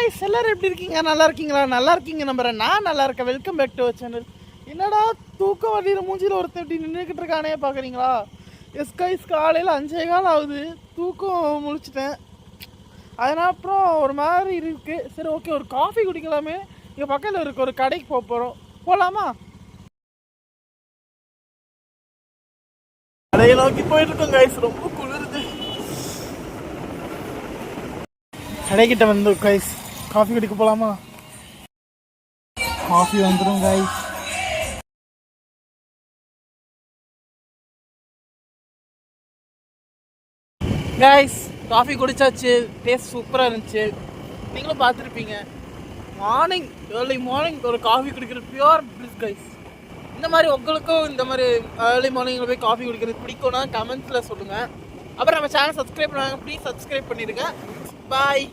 Guys எல்லாரும் எப்படி இருக்கீங்க? நல்லா இருக்கீங்களா? நல்லா இருக்கீங்க நம்புறேன். நான் நல்லா இருக்கேன். Welcome back to our channel. என்னடா தூக்கம் வண்டியில் மூஞ்சியில் ஒருத்தன் இப்படி நின்றுக்கிட்டு இருக்கானே பார்க்குறீங்களா? எஸ் கைஸ், காலையில் 5:15 ஆகுது. தூக்கம் முழிச்சிட்டேன். அதனால் அப்புறம் ஒரு மாதிரி இருக்குது. சரி ஓகே, ஒரு காஃபி குடிக்கலாமே. இங்கே பக்கத்தில் இருக்க ஒரு கடைக்கு போகிறோம். போகலாமா? கடையை நோக்கி போயிட்டுருக்கோம் கைஸ். ரொம்ப குளிருது. கடைக்கிட்ட வந்து கைஸ் காஃபி குடிக்க போகலாமா? காஃபி வந்துடும் கைஸ். கைஸ் காஃபி குடிச்சாச்சு. டேஸ்ட் சூப்பராக இருந்துச்சு. நீங்களும் பார்த்துருப்பீங்க. ஏர்லி மார்னிங் ஒரு காஃபி குடிக்கிறது பியூர் பிளிஸ் கைஸ். இந்த மாதிரி உங்களுக்கும் இந்த மாதிரி ஏர்லி மார்னிங்கில் போய் காஃபி குடிக்கிறது பிடிக்கும்னா கமெண்ட்ஸில் சொல்லுங்கள். அப்புறம் நம்ம சேனல் சப்ஸ்கிரைப் பண்ணாங்க, ப்ளீஸ் சப்ஸ்கிரைப் பண்ணிடுங்க. பாய்.